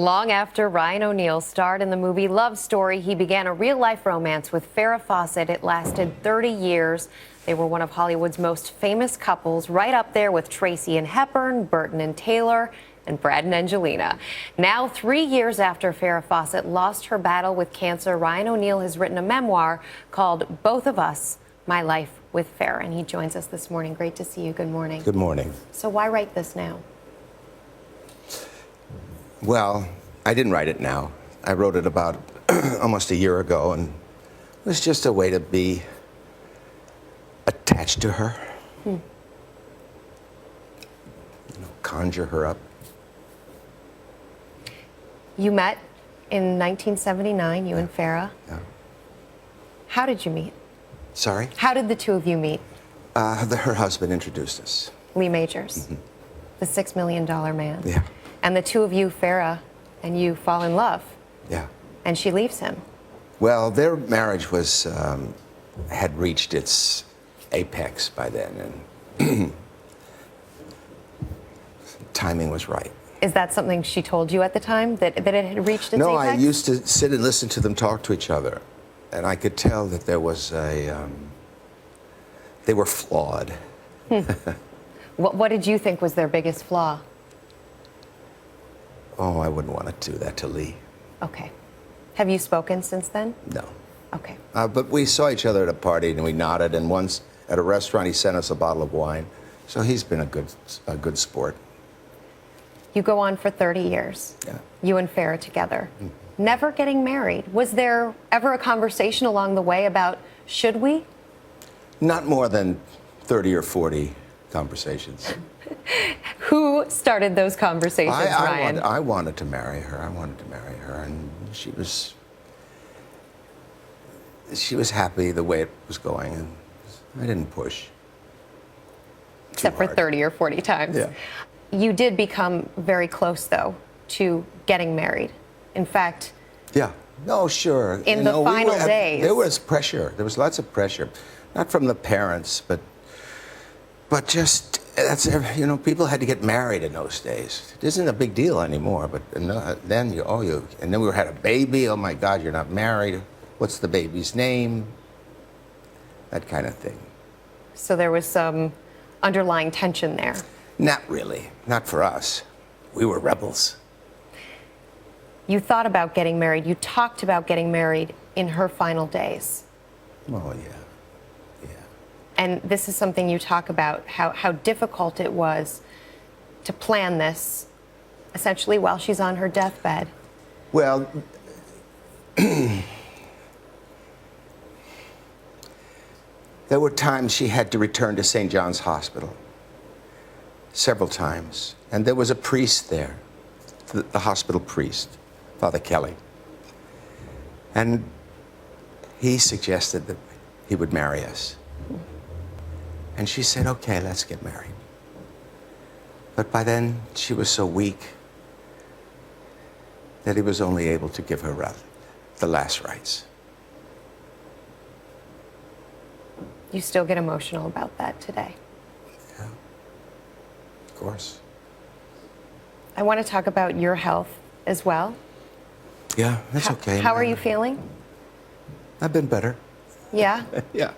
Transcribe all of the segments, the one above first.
Long after Ryan O'Neal starred in the movie Love Story, he began a real-life romance with Farah Fawcett. It lasted 30 years. They were one of Hollywood's most famous couples, right up there with Tracy and Hepburn, Burton and Taylor, and Brad and Angelina. Now, 3 years after Farah Fawcett lost her battle with cancer, Ryan O'Neal has written a memoir called Both of Us, My Life with Farah. And he joins us this morning. Great to see you. Good morning. Good morning. So why write this now? Well, I didn't write it now. I wrote it about almost a year ago, and it was just a way to be attached to her. Conjure her up. You met in 1979, you and Farah. Yeah. How did you meet? Sorry? How did the two of you meet? Her husband introduced us. Lee Majors, the $6 million man. Yeah. And the two of you, Farah and you, fall in love. Yeah. And she leaves him. Well, their marriage was had reached its apex by then, and timing was right. Is that something she told you at the time, that it had reached its No, apex? I used to sit and listen to them talk to each other, and I could tell that there was they were flawed. What did you think was their biggest flaw? Oh, I wouldn't want to do that to Lee. Okay. Have you spoken since then? No. Okay. But we saw each other at a party, and we nodded, and once at a restaurant he sent us a bottle of wine. So he's been a good sport. You go on for 30 years. Yeah. You and Farah together. Never getting married. Was there ever a conversation along the way about, should we? Not more than 30 or 40 conversations. Who started those conversations, Ryan? I wanted to marry her. I wanted to marry her, and she was happy the way it was going, and I didn't push. Except for 30 or 40 times. Yeah. You did become very close, though, to getting married. In fact, yeah. No, sure. In the final days. There was pressure. There was lots of pressure. Not from the parents, but just, people had to get married in those days. It isn't a big deal anymore, but then and then we had a baby. Oh my God, you're not married. What's the baby's name? That kind of thing. So there was some underlying tension there. Not really. Not for us. We were rebels. You thought about getting married. You talked about getting married in her final days. Oh, yeah. And this is something you talk about, how difficult it was to plan this, essentially while she's on her deathbed. Well, there were times she had to return to St. John's Hospital, several times. And there was a priest there, the hospital priest, Father Kelly. And he suggested that he would marry us. And she said, okay, let's get married. But by then, she was so weak that he was only able to give her the last rites. You still get emotional about that today. Yeah, of course. I want to talk about your health as well. Yeah, that's okay. How are you feeling? I've been better. Yeah? Yeah.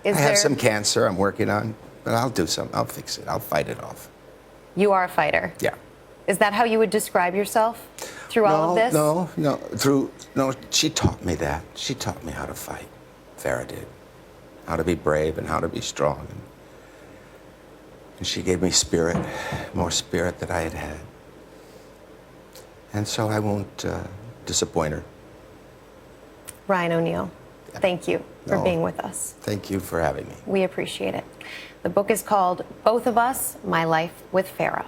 I have some cancer I'm working on, but I'll do something. I'll fix it. I'll fight it off. You are a fighter. Yeah. Is that how you would describe yourself through all of this? No. She taught me that. She taught me how to fight. Farah did. How to be brave and how to be strong. And she gave me spirit, more spirit than I had had. And so I won't disappoint her. Ryan O'Neal, thank you for being with us. Thank you for having me. We appreciate it. The book is called Both of Us, My Life with Farah.